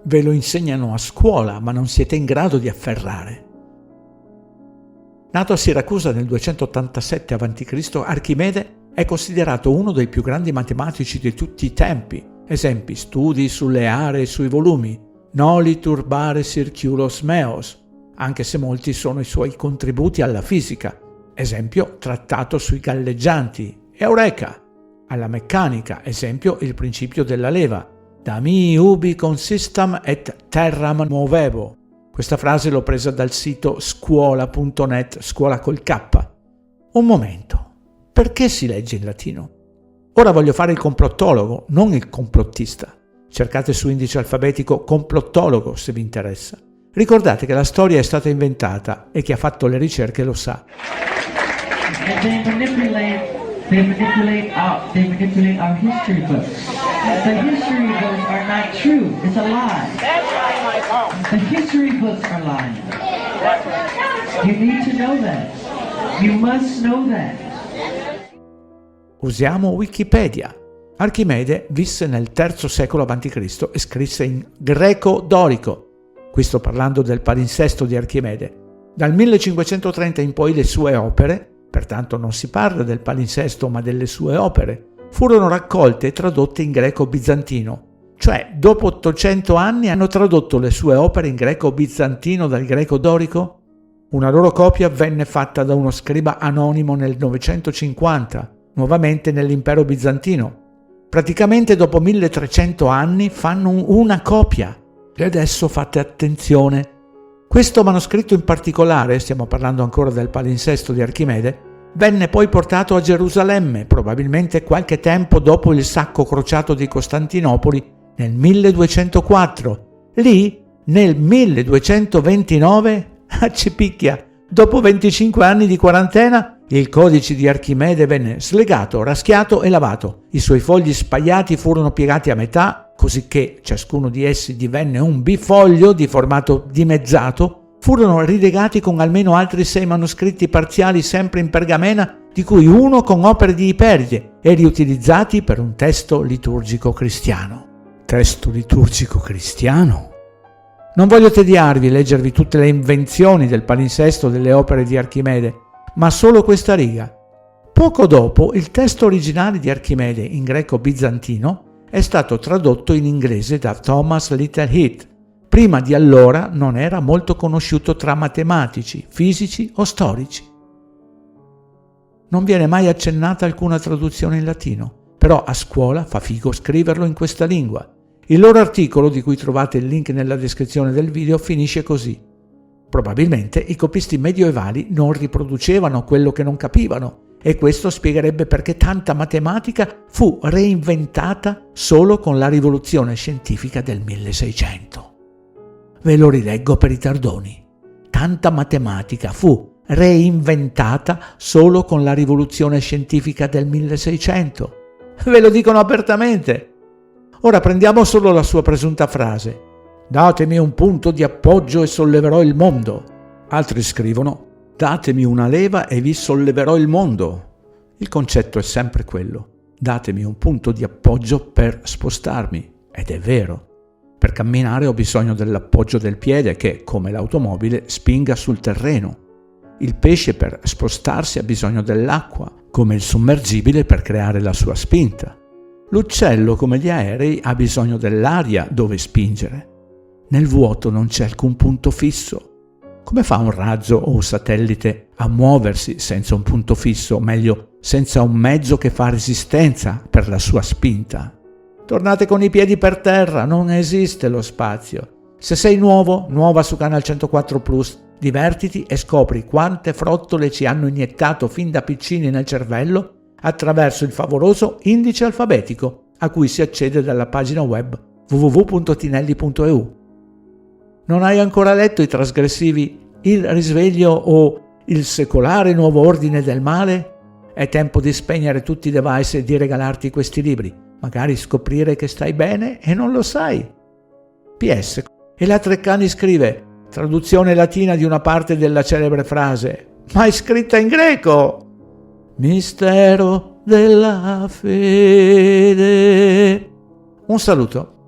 Ve lo insegnano a scuola, ma non siete in grado di afferrare. Nato a Siracusa nel 287 a.C., Archimede è considerato uno dei più grandi matematici di tutti i tempi. Esempi: studi sulle aree e sui volumi, Noli turbare circulos meos, anche se molti sono i suoi contributi alla fisica. Esempio, trattato sui galleggianti, Eureka. Alla meccanica, esempio, il principio della leva, da mi ubi consistam et terram movevo. Questa frase l'ho presa dal sito scuola.net, scuola col K. Un momento, perché si legge in latino? Ora voglio fare il complottologo, non il complottista. Cercate su indice alfabetico complottologo se vi interessa. Ricordate che la storia è stata inventata e chi ha fatto le ricerche lo sa. They manipulate our history books. The history books are not true. It's a lie. That's right, my phone. The history books are lying. You need to know that. You must know that. Usiamo Wikipedia. Archimede visse nel III secolo a.C. e scrisse in greco dorico. Qui sto parlando del palinsesto di Archimede. Dal 1530 in poi le sue opere, pertanto non si parla del palinsesto ma delle sue opere, furono raccolte e tradotte in greco bizantino. Cioè, dopo 800 anni hanno tradotto le sue opere in greco bizantino dal greco dorico? Una loro copia venne fatta da uno scriba anonimo nel 950, nuovamente nell'impero bizantino. Praticamente dopo 1300 anni fanno una copia. E adesso fate attenzione. Questo manoscritto in particolare, stiamo parlando ancora del palinsesto di Archimede, venne poi portato a Gerusalemme, probabilmente qualche tempo dopo il sacco crociato di Costantinopoli nel 1204. Lì, nel 1229, ci picchia, dopo 25 anni di quarantena, il codice di Archimede venne slegato, raschiato e lavato. I suoi fogli spagliati furono piegati a metà, così che ciascuno di essi divenne un bifoglio di formato dimezzato. Furono rilegati con almeno altri 6 manoscritti parziali sempre in pergamena, di cui uno con opere di Iperide, e riutilizzati per un testo liturgico cristiano. Testo liturgico cristiano? Non voglio tediarvi e leggervi tutte le invenzioni del palinsesto delle opere di Archimede, ma solo questa riga. Poco dopo, il testo originale di Archimede in greco bizantino è stato tradotto in inglese da Thomas Littleheath. Prima di allora non era molto conosciuto tra matematici, fisici o storici. Non viene mai accennata alcuna traduzione in latino, però a scuola fa figo scriverlo in questa lingua. Il loro articolo, di cui trovate il link nella descrizione del video, finisce così. Probabilmente i copisti medievali non riproducevano quello che non capivano, e questo spiegherebbe perché tanta matematica fu reinventata solo con la rivoluzione scientifica del 1600. Ve lo rileggo per i tardoni. Tanta matematica fu reinventata solo con la rivoluzione scientifica del 1600. Ve lo dicono apertamente. Ora prendiamo solo la sua presunta frase. Datemi un punto di appoggio e solleverò il mondo. Altri scrivono: datemi una leva e vi solleverò il mondo. Il concetto è sempre quello. Datemi un punto di appoggio per spostarmi. Ed è vero. Per camminare ho bisogno dell'appoggio del piede che, come l'automobile, spinga sul terreno. Il pesce per spostarsi ha bisogno dell'acqua, come il sommergibile per creare la sua spinta. L'uccello, come gli aerei, ha bisogno dell'aria dove spingere. Nel vuoto non c'è alcun punto fisso. Come fa un razzo o un satellite a muoversi senza un punto fisso, o meglio, senza un mezzo che fa resistenza per la sua spinta? Tornate con i piedi per terra, non esiste lo spazio. Se sei nuova su Canal 104 Plus, divertiti e scopri quante frottole ci hanno iniettato fin da piccini nel cervello attraverso il favoloso indice alfabetico a cui si accede dalla pagina web www.tinelli.eu. Non hai ancora letto i trasgressivi Il risveglio o Il secolare nuovo ordine del male? È tempo di spegnere tutti i device e di regalarti questi libri. Magari scoprire che stai bene e non lo sai. PS. E la Treccani scrive: traduzione latina di una parte della celebre frase, ma è scritta in greco. Mistero della fede. Un saluto